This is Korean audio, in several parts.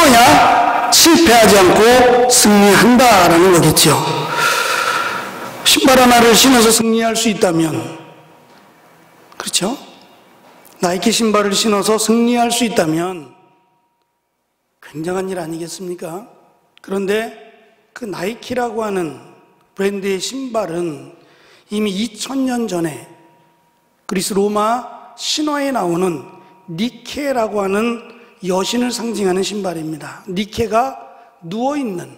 싸워야 실패하지 않고 승리한다라는 거겠죠. 신발 하나를 신어서 승리할 수 있다면, 그렇죠? 나이키 신발을 신어서 승리할 수 있다면 굉장한 일 아니겠습니까? 그런데 그 나이키라고 하는 브랜드의 신발은 이미 2000년 전에 그리스 로마 신화에 나오는 니케라고 하는 여신을 상징하는 신발입니다. 니케가 누워있는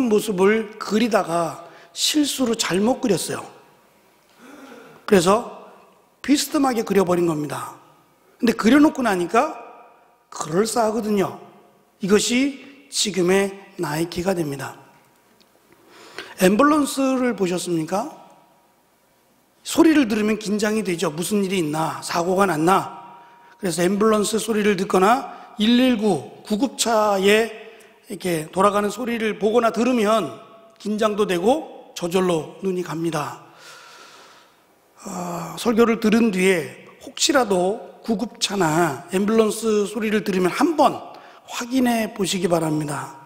모습을 그리다가 실수로 잘못 그렸어요. 그래서 비스듬하게 그려버린 겁니다. 근데 그려놓고 나니까 그럴싸하거든요. 이것이 지금의 나이키가 됩니다. 앰뷸런스를 보셨습니까? 소리를 들으면 긴장이 되죠. 무슨 일이 있나, 사고가 났나. 그래서 앰뷸런스 소리를 듣거나 119 구급차에 이렇게 돌아가는 소리를 보거나 들으면 긴장도 되고 저절로 눈이 갑니다. 설교를 들은 뒤에 혹시라도 구급차나 앰뷸런스 소리를 들으면 한번 확인해 보시기 바랍니다.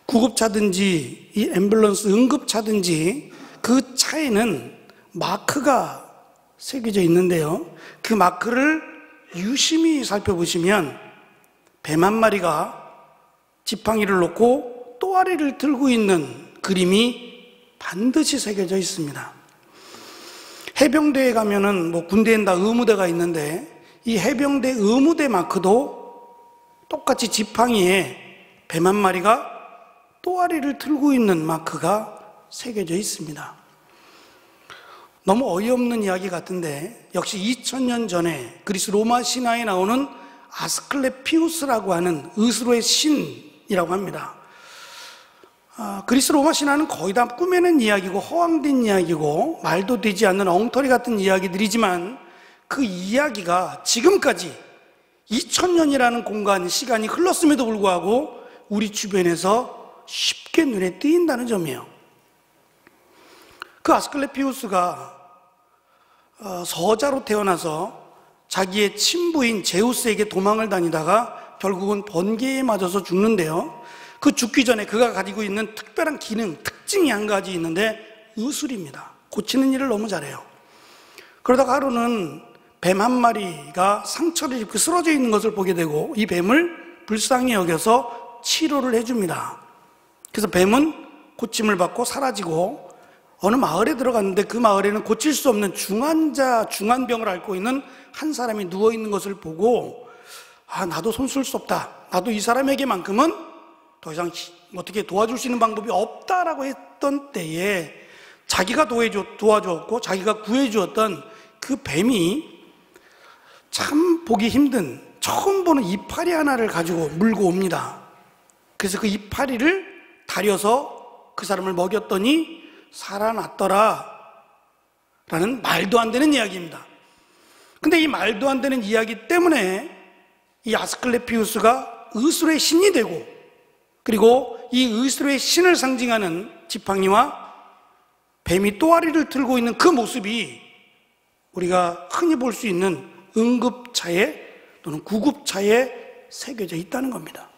구급차든지 이 앰뷸런스 응급차든지 그 차에는 마크가 새겨져 있는데요, 그 마크를 유심히 살펴보시면 뱀 한 마리가 지팡이를 놓고 또아리를 들고 있는 그림이 반드시 새겨져 있습니다. 해병대에 가면은 뭐 군대엔 다 의무대가 있는데 이 해병대 의무대 마크도 똑같이 지팡이에 뱀 한 마리가 또아리를 들고 있는 마크가 새겨져 있습니다. 너무 어이없는 이야기 같은데 역시 2000년 전에 그리스 로마 신화에 나오는 아스클레피우스라고 하는 의수로의 신이라고 합니다. 그리스 로마 신화는 거의 다 꾸며낸 이야기고 허황된 이야기고 말도 되지 않는 엉터리 같은 이야기들이지만 그 이야기가 지금까지 2000년이라는 공간, 시간이 흘렀음에도 불구하고 우리 주변에서 쉽게 눈에 띄인다는 점이에요. 그 아스클레피우스가 서자로 태어나서 자기의 친부인 제우스에게 도망을 다니다가 결국은 번개에 맞아서 죽는데요, 그 죽기 전에 그가 가지고 있는 특별한 기능, 특징이 한 가지 있는데 의술입니다. 고치는 일을 너무 잘해요. 그러다가 하루는 뱀 한 마리가 상처를 입고 쓰러져 있는 것을 보게 되고 이 뱀을 불쌍히 여겨서 치료를 해줍니다. 그래서 뱀은 고침을 받고 사라지고 어느 마을에 들어갔는데 그 마을에는 고칠 수 없는 중환병을 앓고 있는 한 사람이 누워있는 것을 보고 나도 손 쓸 수 없다, 나도 이 사람에게만큼은 더 이상 어떻게 도와줄 수 있는 방법이 없다라고 했던 때에 자기가 도와주었고 자기가 구해주었던 그 뱀이 참 보기 힘든 처음 보는 이파리 하나를 가지고 물고 옵니다. 그래서 그 이파리를 다려서 그 사람을 먹였더니 살아났더라 라는 말도 안 되는 이야기입니다. 근데 이 말도 안 되는 이야기 때문에 이 아스클레피우스가 의술의 신이 되고, 그리고 이 의술의 신을 상징하는 지팡이와 뱀이 또아리를 들고 있는 그 모습이 우리가 흔히 볼 수 있는 응급차에 또는 구급차에 새겨져 있다는 겁니다.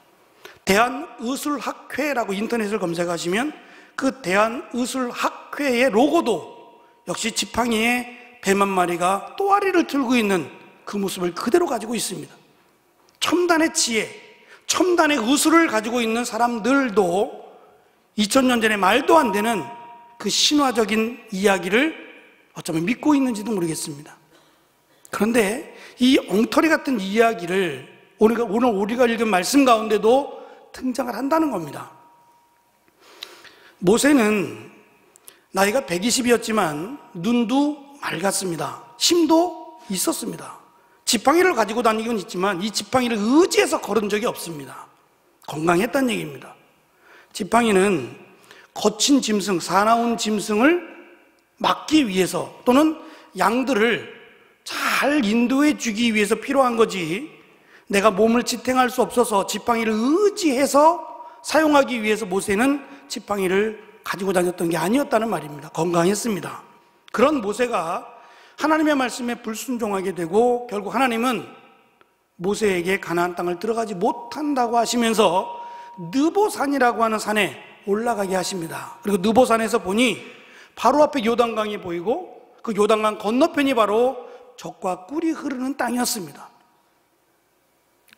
대한의술학회라고 인터넷을 검색하시면 그 대한의술학회의 로고도 역시 지팡이에 뱀 한 마리가 또아리를 들고 있는 그 모습을 그대로 가지고 있습니다. 첨단의 지혜, 첨단의 의술을 가지고 있는 사람들도 2000년 전에 말도 안 되는 그 신화적인 이야기를 어쩌면 믿고 있는지도 모르겠습니다. 그런데 이 엉터리 같은 이야기를 오늘 우리가 읽은 말씀 가운데도 등장을 한다는 겁니다. 모세는 나이가 120이었지만 눈도 맑았습니다. 힘도 있었습니다. 지팡이를 가지고 다니긴 있지만 이 지팡이를 의지해서 걸은 적이 없습니다. 건강했다는 얘기입니다. 지팡이는 거친 짐승, 사나운 짐승을 막기 위해서 또는 양들을 잘 인도해 주기 위해서 필요한 거지, 내가 몸을 지탱할 수 없어서 지팡이를 의지해서 사용하기 위해서 모세는 지팡이를 가지고 다녔던 게 아니었다는 말입니다. 건강했습니다. 그런 모세가 하나님의 말씀에 불순종하게 되고 결국 하나님은 모세에게 가나안 땅을 들어가지 못한다고 하시면서 느보산이라고 하는 산에 올라가게 하십니다. 그리고 느보산에서 보니 바로 앞에 요단강이 보이고 그 요단강 건너편이 바로 젖과 꿀이 흐르는 땅이었습니다.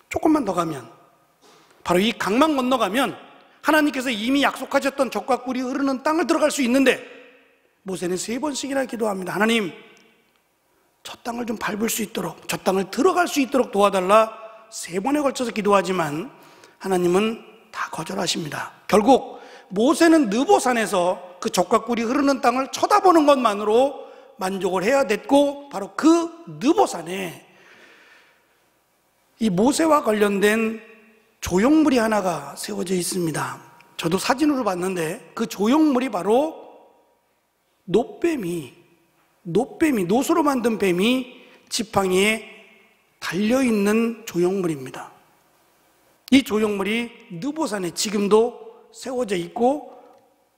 조금만 더 가면, 바로 이 강만 건너가면 하나님께서 이미 약속하셨던 젖과 꿀이 흐르는 땅을 들어갈 수 있는데, 모세는 3번씩이나 기도합니다. 하나님, 저 땅을 좀 밟을 수 있도록, 저 땅을 들어갈 수 있도록 도와달라 3번에 걸쳐서 기도하지만 하나님은 다 거절하십니다. 결국 모세는 느보산에서 그 젖과 꿀이 흐르는 땅을 쳐다보는 것만으로 만족을 해야 됐고, 바로 그 느보산에 이 모세와 관련된 조형물이 하나가 세워져 있습니다. 저도 사진으로 봤는데 그 조형물이 바로 노수로 만든 뱀이 지팡이에 달려있는 조형물입니다. 이 조형물이 느보산에 지금도 세워져 있고,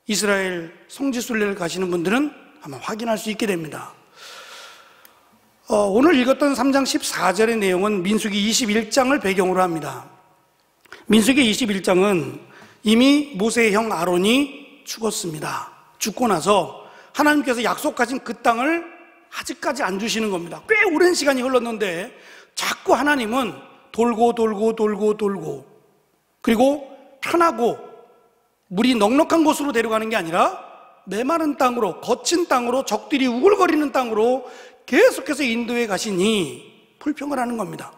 이스라엘 성지순례를 가시는 분들은 아마 확인할 수 있게 됩니다. 오늘 읽었던 3장 14절의 내용은 민수기 21장을 배경으로 합니다. 민수기 21장은 이미 모세의 형 아론이 죽었습니다. 죽고 나서 하나님께서 약속하신 그 땅을 아직까지 안 주시는 겁니다. 꽤 오랜 시간이 흘렀는데 자꾸 하나님은 돌고 그리고 편하고 물이 넉넉한 곳으로 데려가는 게 아니라 메마른 땅으로, 거친 땅으로, 적들이 우글거리는 땅으로 계속해서 인도해 가시니 불평을 하는 겁니다.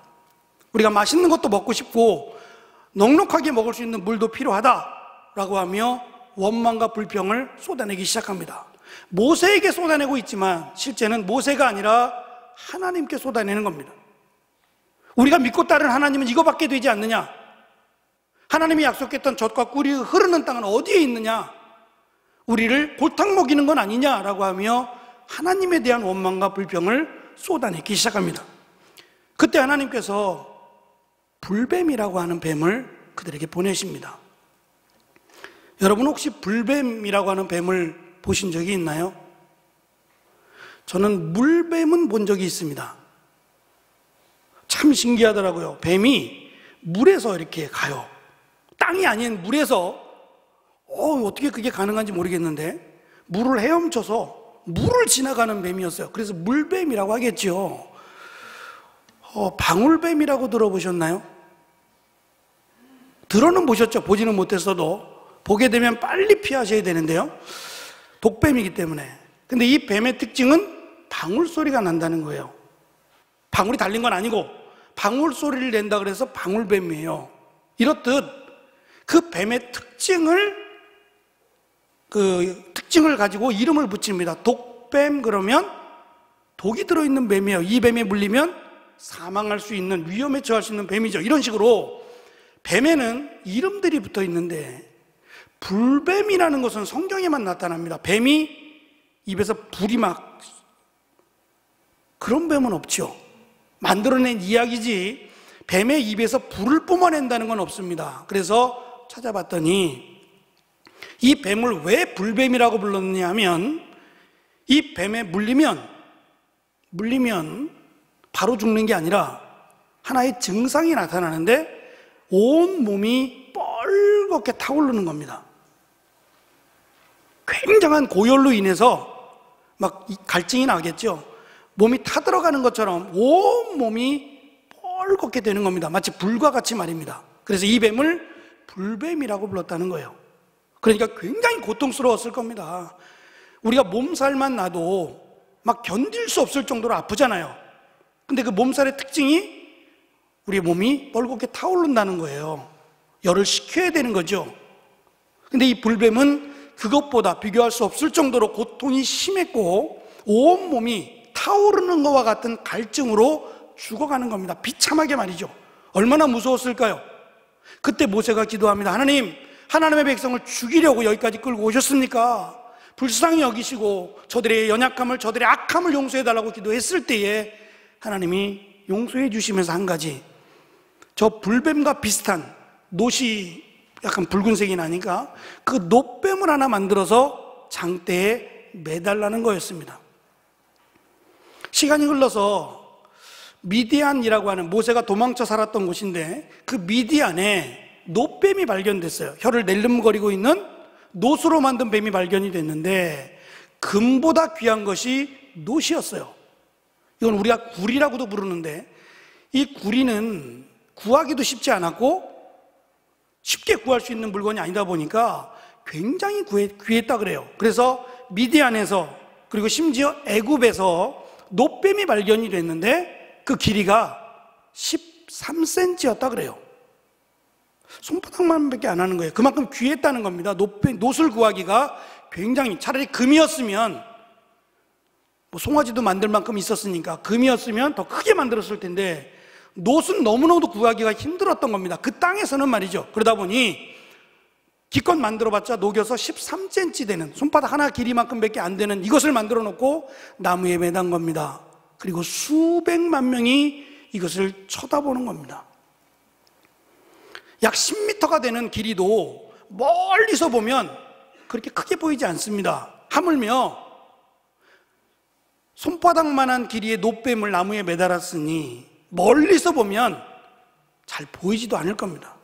우리가 맛있는 것도 먹고 싶고 넉넉하게 먹을 수 있는 물도 필요하다라고 하며 원망과 불평을 쏟아내기 시작합니다. 모세에게 쏟아내고 있지만 실제는 모세가 아니라 하나님께 쏟아내는 겁니다. 우리가 믿고 따른 하나님은 이거밖에 되지 않느냐? 하나님이 약속했던 젖과 꿀이 흐르는 땅은 어디에 있느냐? 우리를 골탕 먹이는 건 아니냐라고 하며 하나님에 대한 원망과 불평을 쏟아내기 시작합니다. 그때 하나님께서 불뱀이라고 하는 뱀을 그들에게 보내십니다. 여러분 혹시 불뱀이라고 하는 뱀을 보신 적이 있나요? 저는 물뱀은 본 적이 있습니다. 참 신기하더라고요. 뱀이 물에서 이렇게 가요. 땅이 아닌 물에서 어떻게 그게 가능한지 모르겠는데 물을 헤엄쳐서 물을 지나가는 뱀이었어요. 그래서 물뱀이라고 하겠죠. 방울뱀이라고 들어보셨나요? 들어는 보셨죠? 보지는 못했어도 보게 되면 빨리 피하셔야 되는데요. 독뱀이기 때문에. 근데 이 뱀의 특징은 방울 소리가 난다는 거예요. 방울이 달린 건 아니고 방울 소리를 낸다 그래서 방울뱀이에요. 이렇듯 그 뱀의 특징을 가지고 이름을 붙입니다. 독뱀 그러면 독이 들어있는 뱀이에요. 이 뱀에 물리면 사망할 수 있는, 위험에 처할 수 있는 뱀이죠. 이런 식으로 뱀에는 이름들이 붙어 있는데 불뱀이라는 것은 성경에만 나타납니다. 뱀이 입에서 불이 막, 그런 뱀은 없죠. 만들어낸 이야기지 뱀의 입에서 불을 뿜어낸다는 건 없습니다. 그래서 찾아봤더니 이 뱀을 왜 불뱀이라고 불렀느냐 하면 이 뱀에 물리면 바로 죽는 게 아니라 하나의 증상이 나타나는데 온 몸이 뻘겋게 타오르는 겁니다. 굉장한 고열로 인해서 막 갈증이 나겠죠. 몸이 타들어가는 것처럼 온 몸이 뻘겋게 되는 겁니다. 마치 불과 같이 말입니다. 그래서 이 뱀을 불뱀이라고 불렀다는 거예요. 그러니까 굉장히 고통스러웠을 겁니다. 우리가 몸살만 나도 막 견딜 수 없을 정도로 아프잖아요. 근데 그 몸살의 특징이 우리 몸이 뻘겋게 타오른다는 거예요. 열을 식혀야 되는 거죠. 근데 이 불뱀은 그것보다 비교할 수 없을 정도로 고통이 심했고 온 몸이 타오르는 것과 같은 갈증으로 죽어가는 겁니다. 비참하게 말이죠. 얼마나 무서웠을까요? 그때 모세가 기도합니다. 하나님, 하나님의 백성을 죽이려고 여기까지 끌고 오셨습니까? 불쌍히 여기시고 저들의 연약함을, 저들의 악함을 용서해달라고 기도했을 때에 하나님이 용서해 주시면서 한 가지, 저 불뱀과 비슷한 노시 약간 붉은색이 나니까 그 노뱀을 하나 만들어서 장대에 매달라는 거였습니다. 시간이 흘러서 미디안이라고 하는 모세가 도망쳐 살았던 곳인데 그 미디안에 노뱀이 발견됐어요. 혀를 낼름거리고 있는 노수로 만든 뱀이 발견이 됐는데 금보다 귀한 것이 노시였어요. 이건 우리가 구리라고도 부르는데 이 구리는 구하기도 쉽지 않았고 쉽게 구할 수 있는 물건이 아니다 보니까 굉장히 귀했다 그래요. 그래서 미디안에서 그리고 심지어 애굽에서 노뱀이 발견이 됐는데 그 길이가 13cm였다 그래요. 손바닥만밖에 안 하는 거예요. 그만큼 귀했다는 겁니다. 노술 구하기가 굉장히, 차라리 금이었으면 송아지도 만들 만큼 있었으니까 금이었으면 더 크게 만들었을 텐데 노수는 너무너무 구하기가 힘들었던 겁니다. 그 땅에서는 말이죠. 그러다 보니 기껏 만들어봤자 녹여서 13cm 되는, 손바닥 하나 길이만큼밖에 안 되는 이것을 만들어 놓고 나무에 매단 겁니다. 그리고 수백만 명이 이것을 쳐다보는 겁니다. 약 10m가 되는 길이도 멀리서 보면 그렇게 크게 보이지 않습니다. 하물며 손바닥만한 길이의 노뱀을 나무에 매달았으니 멀리서 보면 잘 보이지도 않을 겁니다.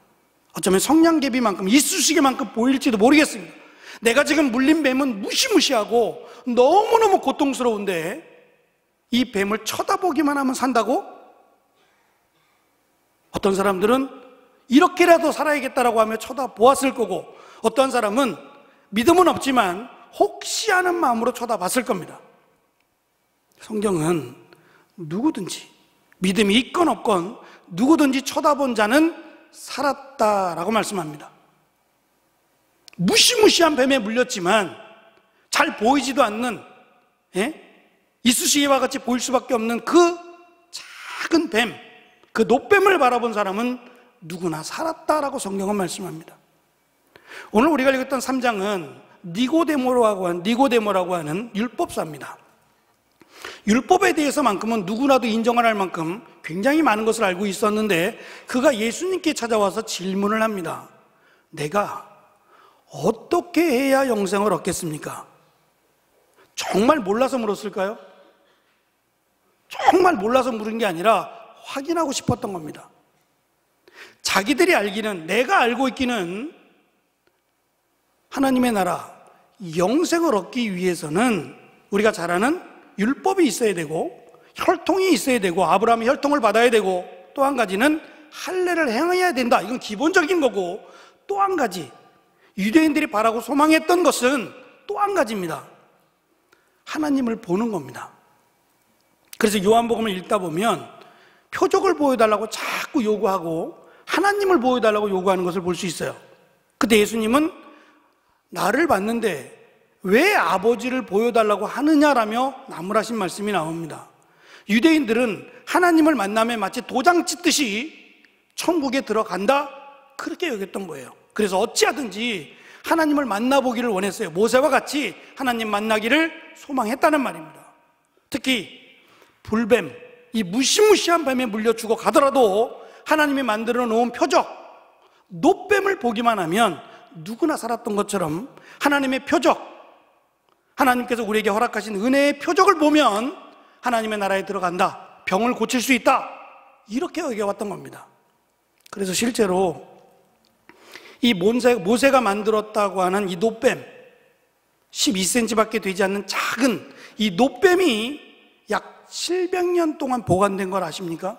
어쩌면 성냥개비만큼, 이쑤시개만큼 보일지도 모르겠습니다. 내가 지금 물린 뱀은 무시무시하고 너무너무 고통스러운데 이 뱀을 쳐다보기만 하면 산다고? 어떤 사람들은 이렇게라도 살아야겠다라고 하며 쳐다보았을 거고, 어떤 사람은 믿음은 없지만 혹시 하는 마음으로 쳐다봤을 겁니다. 성경은 누구든지 믿음이 있건 없건 누구든지 쳐다본 자는 살았다라고 말씀합니다. 무시무시한 뱀에 물렸지만 잘 보이지도 않는, 이쑤시개와 같이 보일 수밖에 없는 그 작은 뱀, 그 노뱀을 바라본 사람은 누구나 살았다라고 성경은 말씀합니다. 오늘 우리가 읽었던 3장은 니고데모라고 하는 율법사입니다. 율법에 대해서만큼은 누구나도 인정할 만큼 굉장히 많은 것을 알고 있었는데 그가 예수님께 찾아와서 질문을 합니다. 내가 어떻게 해야 영생을 얻겠습니까? 정말 몰라서 물었을까요? 정말 몰라서 물은 게 아니라 확인하고 싶었던 겁니다. 자기들이 알기는, 내가 알고 있기는 하나님의 나라, 영생을 얻기 위해서는 우리가 잘 아는 율법이 있어야 되고 혈통이 있어야 되고 아브라함의 혈통을 받아야 되고 또 한 가지는 할례를 행해야 된다. 이건 기본적인 거고, 또 한 가지 유대인들이 바라고 소망했던 것은 또 한 가지입니다. 하나님을 보는 겁니다. 그래서 요한복음을 읽다 보면 표적을 보여달라고 자꾸 요구하고 하나님을 보여달라고 요구하는 것을 볼 수 있어요. 그때 예수님은 나를 봤는데 왜 아버지를 보여달라고 하느냐라며 나무라신 말씀이 나옵니다. 유대인들은 하나님을 만나면 마치 도장 찍듯이 천국에 들어간다, 그렇게 여겼던 거예요. 그래서 어찌하든지 하나님을 만나보기를 원했어요. 모세와 같이 하나님 만나기를 소망했다는 말입니다. 특히 불뱀, 이 무시무시한 뱀에 물려 죽어 가더라도 하나님이 만들어 놓은 표적, 노뱀을 보기만 하면 누구나 살았던 것처럼 하나님의 표적, 하나님께서 우리에게 허락하신 은혜의 표적을 보면 하나님의 나라에 들어간다, 병을 고칠 수 있다, 이렇게 여겨왔던 겁니다. 그래서 실제로 이 모세가 만들었다고 하는 이 노뱀, 12cm밖에 되지 않는 작은 이 노뱀이 약 700년 동안 보관된 걸 아십니까?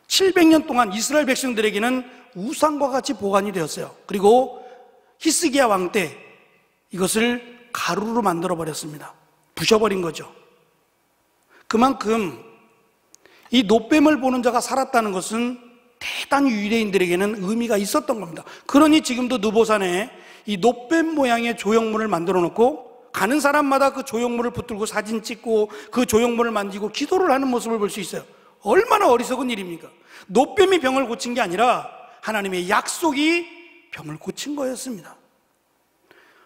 700년 동안 이스라엘 백성들에게는 우상과 같이 보관이 되었어요. 그리고 히스기야 왕 때 이것을 가루로 만들어 버렸습니다. 부셔버린 거죠. 그만큼 이 노뱀을 보는 자가 살았다는 것은 대단히 유대인들에게는 의미가 있었던 겁니다. 그러니 지금도 느보산에 이 노뱀 모양의 조형물을 만들어 놓고 가는 사람마다 그 조형물을 붙들고 사진 찍고 그 조형물을 만지고 기도를 하는 모습을 볼 수 있어요. 얼마나 어리석은 일입니까? 노뱀이 병을 고친 게 아니라 하나님의 약속이 병을 고친 거였습니다.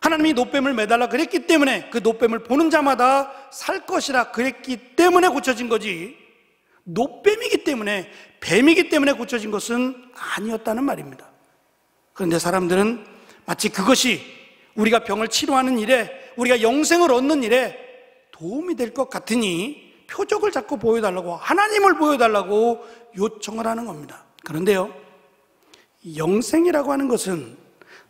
하나님이 노뱀을 매달라 그랬기 때문에 그 노뱀을 보는 자마다 살 것이라 그랬기 때문에 고쳐진 거지, 노뱀이기 때문에, 뱀이기 때문에 고쳐진 것은 아니었다는 말입니다. 그런데 사람들은 마치 그것이 우리가 병을 치료하는 일에, 우리가 영생을 얻는 일에 도움이 될 것 같으니 표적을 자꾸 보여달라고, 하나님을 보여달라고 요청을 하는 겁니다. 그런데요, 영생이라고 하는 것은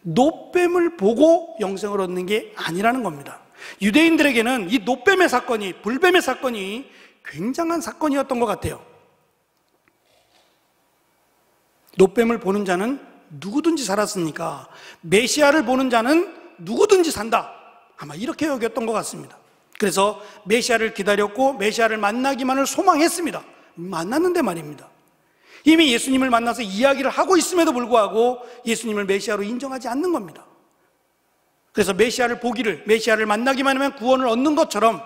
노뱀을 보고 영생을 얻는 게 아니라는 겁니다. 유대인들에게는 이 노뱀의 사건이, 불뱀의 사건이 굉장한 사건이었던 것 같아요. 노뱀을 보는 자는 누구든지 살았으니까 메시아를 보는 자는 누구든지 산다, 아마 이렇게 여겼던 것 같습니다. 그래서 메시아를 기다렸고 메시아를 만나기만을 소망했습니다. 만났는데 말입니다, 이미 예수님을 만나서 이야기를 하고 있음에도 불구하고 예수님을 메시아로 인정하지 않는 겁니다. 그래서 메시아를 보기를, 메시아를 만나기만 하면 구원을 얻는 것처럼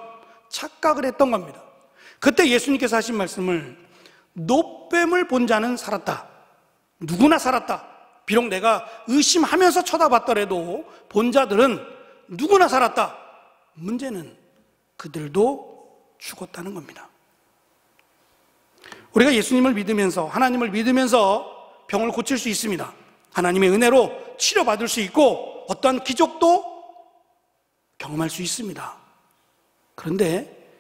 착각을 했던 겁니다. 그때 예수님께서 하신 말씀을, 노뱀을 본 자는 살았다, 누구나 살았다. 비록 내가 의심하면서 쳐다봤더라도 본 자들은 누구나 살았다. 문제는 그들도 죽었다는 겁니다. 우리가 예수님을 믿으면서, 하나님을 믿으면서 병을 고칠 수 있습니다. 하나님의 은혜로 치료받을 수 있고 어떠한 기적도 경험할 수 있습니다. 그런데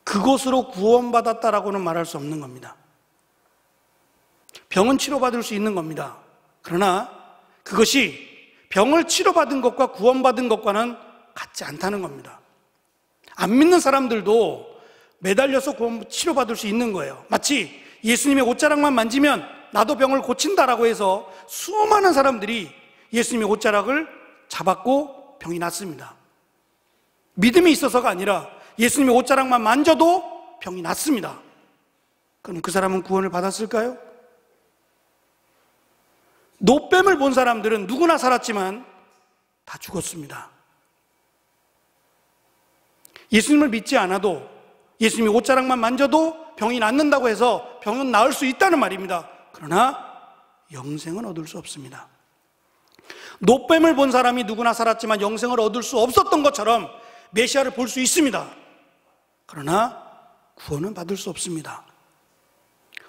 그것으로 구원받았다라고는 말할 수 없는 겁니다. 병은 치료받을 수 있는 겁니다. 그러나 그것이 병을 치료받은 것과 구원받은 것과는 같지 않다는 겁니다. 안 믿는 사람들도 매달려서 치료받을 수 있는 거예요. 마치 예수님의 옷자락만 만지면 나도 병을 고친다라고 해서 수많은 사람들이 예수님의 옷자락을 잡았고 병이 낫습니다. 믿음이 있어서가 아니라 예수님의 옷자락만 만져도 병이 낫습니다. 그럼 그 사람은 구원을 받았을까요? 노뱀을 본 사람들은 누구나 살았지만 다 죽었습니다. 예수님을 믿지 않아도, 예수님이 옷자락만 만져도 병이 낫는다고 해서 병은 나을 수 있다는 말입니다. 그러나 영생은 얻을 수 없습니다. 노뱀을 본 사람이 누구나 살았지만 영생을 얻을 수 없었던 것처럼 메시아를 볼 수 있습니다. 그러나 구원은 받을 수 없습니다.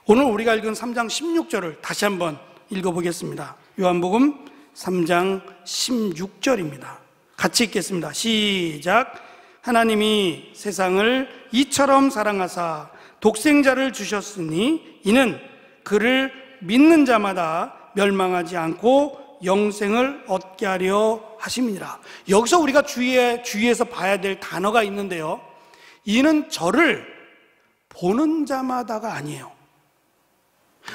오늘 우리가 읽은 3장 16절을 다시 한번 읽어보겠습니다. 요한복음 3장 16절입니다. 같이 읽겠습니다. 시작. 하나님이 세상을 이처럼 사랑하사 독생자를 주셨으니 이는 그를 믿는 자마다 멸망하지 않고 영생을 얻게 하려 하심이니라. 여기서 우리가 주의해서 봐야 될 단어가 있는데요, 이는 저를 보는 자마다가 아니에요.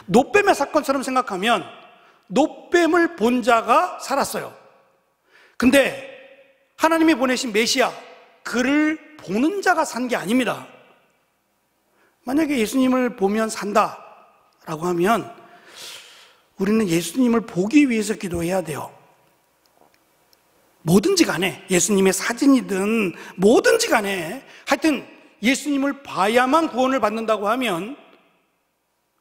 노뱀의 사건처럼 생각하면 노뱀을 본 자가 살았어요. 근데 하나님이 보내신 메시아, 그를 보는 자가 산 게 아닙니다. 만약에 예수님을 보면 산다라고 하면 우리는 예수님을 보기 위해서 기도해야 돼요. 뭐든지 간에, 예수님의 사진이든 뭐든지 간에 하여튼 예수님을 봐야만 구원을 받는다고 하면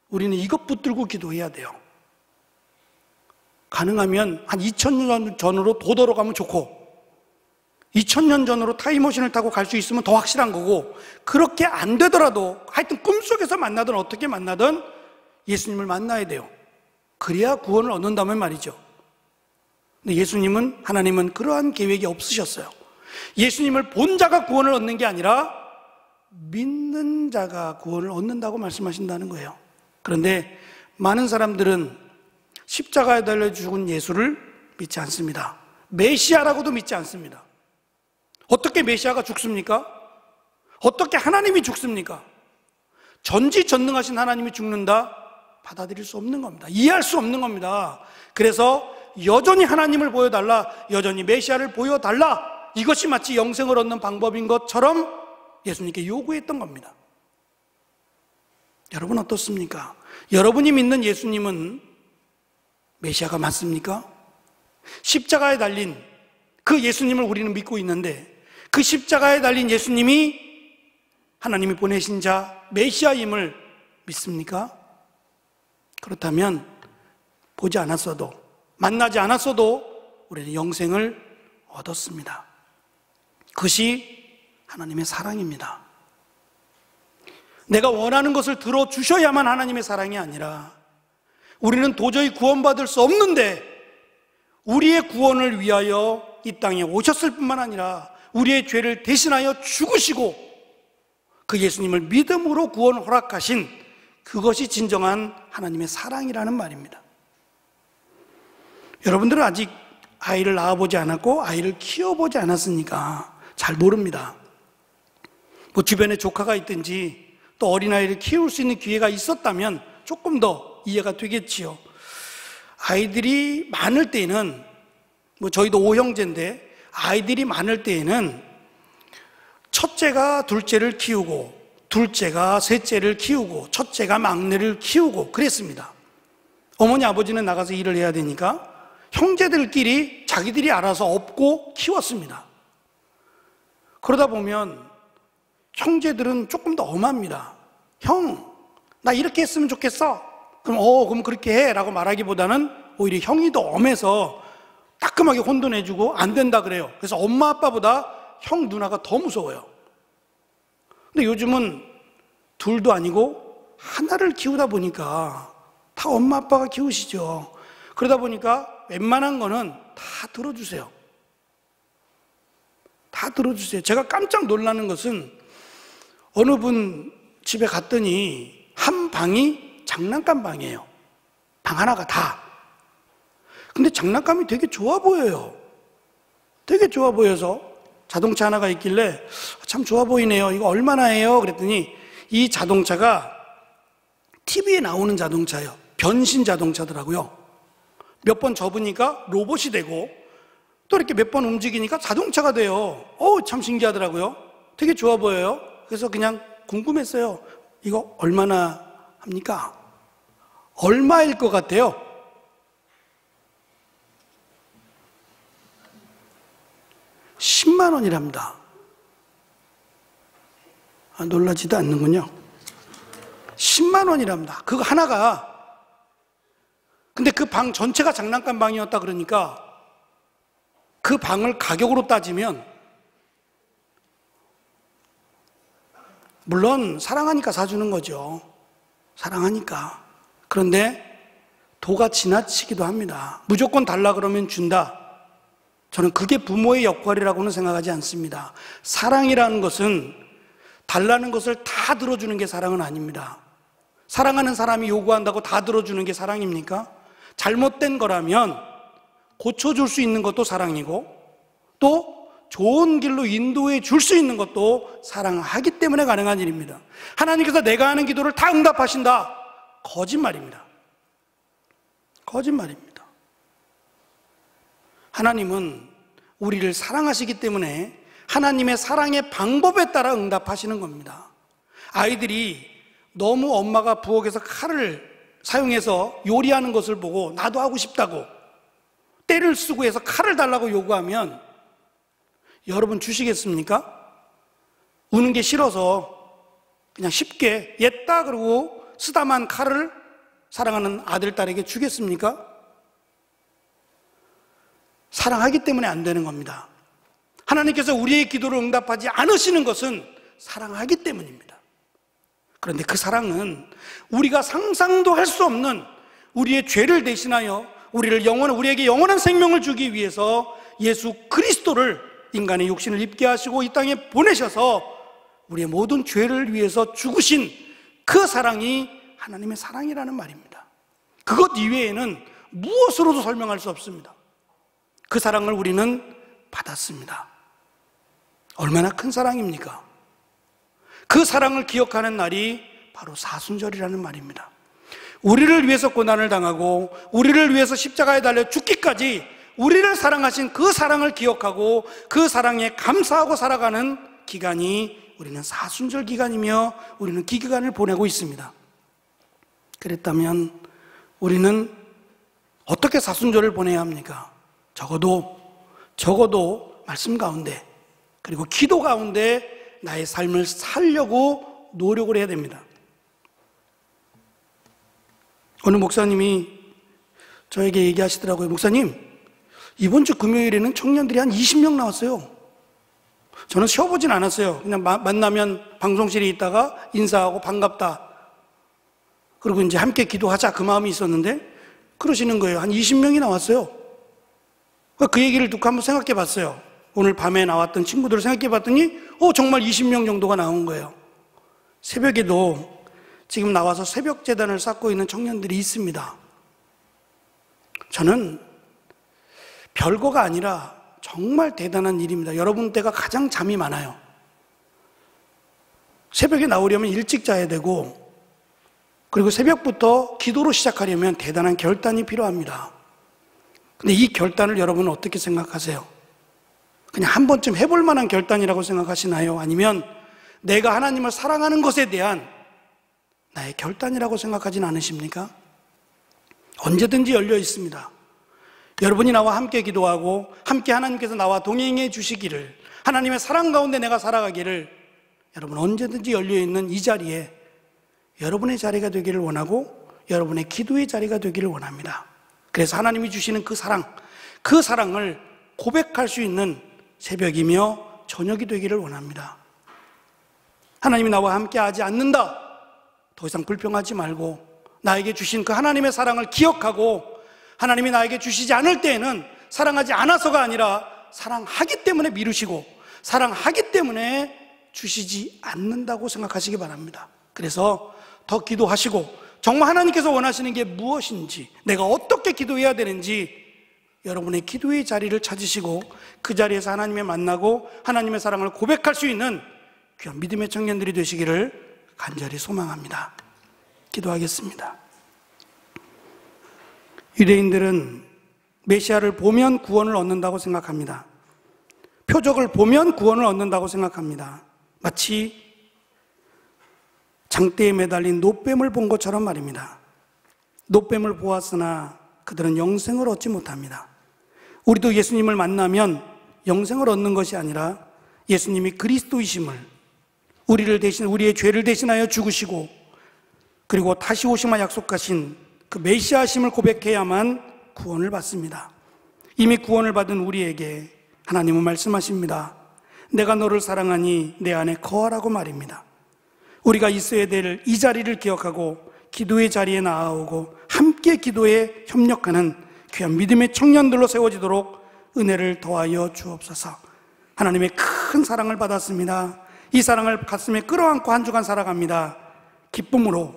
우리는 이것 붙들고 기도해야 돼요. 가능하면 한 2000년 전으로 도도로 가면 좋고 2000년 전으로 타임머신을 타고 갈 수 있으면 더 확실한 거고, 그렇게 안 되더라도 하여튼 꿈속에서 만나든 어떻게 만나든 예수님을 만나야 돼요. 그래야 구원을 얻는다면 말이죠. 근데 예수님은, 하나님은 그러한 계획이 없으셨어요. 예수님을 본 자가 구원을 얻는 게 아니라 믿는 자가 구원을 얻는다고 말씀하신다는 거예요. 그런데 많은 사람들은 십자가에 달려 죽은 예수를 믿지 않습니다. 메시아라고도 믿지 않습니다. 어떻게 메시아가 죽습니까? 어떻게 하나님이 죽습니까? 전지전능하신 하나님이 죽는다? 받아들일 수 없는 겁니다. 이해할 수 없는 겁니다. 그래서 여전히 하나님을 보여달라, 여전히 메시아를 보여달라, 이것이 마치 영생을 얻는 방법인 것처럼 예수님께 요구했던 겁니다. 여러분 어떻습니까? 여러분이 믿는 예수님은 메시아가 맞습니까? 십자가에 달린 그 예수님을 우리는 믿고 있는데, 그 십자가에 달린 예수님이 하나님이 보내신 자 메시아임을 믿습니까? 그렇다면 보지 않았어도, 만나지 않았어도 우리는 영생을 얻었습니다. 그것이 하나님의 사랑입니다. 내가 원하는 것을 들어주셔야만 하나님의 사랑이 아니라, 우리는 도저히 구원받을 수 없는데 우리의 구원을 위하여 이 땅에 오셨을 뿐만 아니라 우리의 죄를 대신하여 죽으시고 그 예수님을 믿음으로 구원 허락하신 그것이 진정한 하나님의 사랑이라는 말입니다. 여러분들은 아직 아이를 낳아보지 않았고 아이를 키워보지 않았으니까 잘 모릅니다. 뭐 주변에 조카가 있든지 또 어린아이를 키울 수 있는 기회가 있었다면 조금 더 이해가 되겠지요. 아이들이 많을 때에는, 뭐 저희도 5형제인데 아이들이 많을 때에는 첫째가 둘째를 키우고 둘째가 셋째를 키우고 첫째가 막내를 키우고 그랬습니다. 어머니 아버지는 나가서 일을 해야 되니까 형제들끼리 자기들이 알아서 업고 키웠습니다. 그러다 보면 형제들은 조금 더 엄합니다. 형, 나 이렇게 했으면 좋겠어. 그럼 그렇게 해 라고 말하기보다는 오히려 형이 더 엄해서 따끔하게 혼돈해주고 안 된다 그래요. 그래서 엄마 아빠보다 형 누나가 더 무서워요. 근데 요즘은 둘도 아니고 하나를 키우다 보니까 다 엄마 아빠가 키우시죠. 그러다 보니까 웬만한 거는 다 들어주세요. 다 들어주세요. 제가 깜짝 놀라는 것은 어느 분 집에 갔더니 한 방이 장난감 방이에요. 방 하나가 다. 근데 장난감이 되게 좋아 보여요. 되게 좋아 보여서 자동차 하나가 있길래 참 좋아 보이네요. 이거 얼마나 해요? 그랬더니 이 자동차가 TV에 나오는 자동차예요. 변신 자동차더라고요. 몇 번 접으니까 로봇이 되고 또 이렇게 몇 번 움직이니까 자동차가 돼요. 참 신기하더라고요. 되게 좋아 보여요. 그래서 그냥 궁금했어요. 이거 얼마나 합니까? 얼마일 것 같아요? $100,000원이랍니다. 놀라지도 않는군요. 10만 원이랍니다. 그거 하나가. 근데 그 방 전체가 장난감 방이었다 그러니까 그 방을 가격으로 따지면, 물론 사랑하니까 사주는 거죠. 사랑하니까. 그런데 도가 지나치기도 합니다. 무조건 달라 그러면 준다. 저는 그게 부모의 역할이라고는 생각하지 않습니다. 사랑이라는 것은 달라는 것을 다 들어주는 게 사랑은 아닙니다. 사랑하는 사람이 요구한다고 다 들어주는 게 사랑입니까? 잘못된 거라면 고쳐줄 수 있는 것도 사랑이고 또 좋은 길로 인도해 줄 수 있는 것도 사랑하기 때문에 가능한 일입니다. 하나님께서 내가 하는 기도를 다 응답하신다. 거짓말입니다. 거짓말입니다. 하나님은 우리를 사랑하시기 때문에 하나님의 사랑의 방법에 따라 응답하시는 겁니다. 아이들이 너무 엄마가 부엌에서 칼을 사용해서 요리하는 것을 보고 나도 하고 싶다고 때를 쓰고 해서 칼을 달라고 요구하면 여러분 주시겠습니까? 우는 게 싫어서 그냥 쉽게 옛다 그러고 쓰다만 칼을 사랑하는 아들, 딸에게 주겠습니까? 사랑하기 때문에 안 되는 겁니다. 하나님께서 우리의 기도를 응답하지 않으시는 것은 사랑하기 때문입니다. 그런데 그 사랑은 우리가 상상도 할 수 없는 우리의 죄를 대신하여 우리에게 영원한 생명을 주기 위해서 예수 그리스도를 인간의 육신을 입게 하시고 이 땅에 보내셔서 우리의 모든 죄를 위해서 죽으신 그 사랑이 하나님의 사랑이라는 말입니다. 그것 이외에는 무엇으로도 설명할 수 없습니다. 그 사랑을 우리는 받았습니다. 얼마나 큰 사랑입니까? 그 사랑을 기억하는 날이 바로 사순절이라는 말입니다. 우리를 위해서 고난을 당하고 우리를 위해서 십자가에 달려 죽기까지 우리를 사랑하신 그 사랑을 기억하고 그 사랑에 감사하고 살아가는 기간이 우리는 사순절 기간이며 우리는 그 기간을 보내고 있습니다. 그랬다면 우리는 어떻게 사순절을 보내야 합니까? 적어도 말씀 가운데 그리고 기도 가운데 나의 삶을 살려고 노력을 해야 됩니다. 어느 목사님이 저에게 얘기하시더라고요. 목사님, 이번 주 금요일에는 청년들이 한 20명 나왔어요. 저는 쉬어보진 않았어요. 그냥 만나면 방송실에 있다가 인사하고 반갑다. 그리고 이제 함께 기도하자 그 마음이 있었는데 그러시는 거예요. 한 20명이 나왔어요. 그 얘기를 듣고 한번 생각해 봤어요. 오늘 밤에 나왔던 친구들을 생각해 봤더니 정말 20명 정도가 나온 거예요. 새벽에도 지금 나와서 새벽 제단을 쌓고 있는 청년들이 있습니다. 저는 별거가 아니라 정말 대단한 일입니다. 여러분 때가 가장 잠이 많아요. 새벽에 나오려면 일찍 자야 되고, 그리고 새벽부터 기도로 시작하려면 대단한 결단이 필요합니다. 근데 이 결단을 여러분은 어떻게 생각하세요? 그냥 한 번쯤 해볼 만한 결단이라고 생각하시나요? 아니면 내가 하나님을 사랑하는 것에 대한 나의 결단이라고 생각하진 않으십니까? 언제든지 열려 있습니다. 여러분이 나와 함께 기도하고 함께 하나님께서 나와 동행해 주시기를, 하나님의 사랑 가운데 내가 살아가기를, 여러분 언제든지 열려있는 이 자리에 여러분의 자리가 되기를 원하고 여러분의 기도의 자리가 되기를 원합니다. 그래서 하나님이 주시는 그 사랑을 고백할 수 있는 새벽이며 저녁이 되기를 원합니다. 하나님이 나와 함께 하지 않는다, 더 이상 불평하지 말고 나에게 주신 그 하나님의 사랑을 기억하고, 하나님이 나에게 주시지 않을 때에는 사랑하지 않아서가 아니라 사랑하기 때문에 미루시고 사랑하기 때문에 주시지 않는다고 생각하시기 바랍니다. 그래서 더 기도하시고 정말 하나님께서 원하시는 게 무엇인지, 내가 어떻게 기도해야 되는지 여러분의 기도의 자리를 찾으시고 그 자리에서 하나님을 만나고 하나님의 사랑을 고백할 수 있는 귀한 믿음의 청년들이 되시기를 간절히 소망합니다. 기도하겠습니다. 유대인들은 메시아를 보면 구원을 얻는다고 생각합니다. 표적을 보면 구원을 얻는다고 생각합니다. 마치 장대에 매달린 노뱀을 본 것처럼 말입니다. 노뱀을 보았으나 그들은 영생을 얻지 못합니다. 우리도 예수님을 만나면 영생을 얻는 것이 아니라 예수님이 그리스도이심을, 우리의 죄를 대신하여 죽으시고 그리고 다시 오심을 약속하신 그 메시아심을 고백해야만 구원을 받습니다. 이미 구원을 받은 우리에게 하나님은 말씀하십니다. 내가 너를 사랑하니 내 안에 거하라고 말입니다. 우리가 있어야 될 이 자리를 기억하고 기도의 자리에 나아오고 함께 기도에 협력하는 귀한 믿음의 청년들로 세워지도록 은혜를 더하여 주옵소서. 하나님의 큰 사랑을 받았습니다. 이 사랑을 가슴에 끌어안고 한 주간 살아갑니다. 기쁨으로,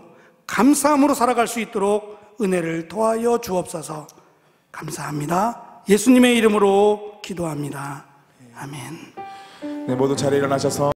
감사함으로 살아갈 수 있도록 은혜를 더하여 주옵소서. 감사합니다. 예수님의 이름으로 기도합니다. 아멘. 네, 모두 자리에 일어나셔서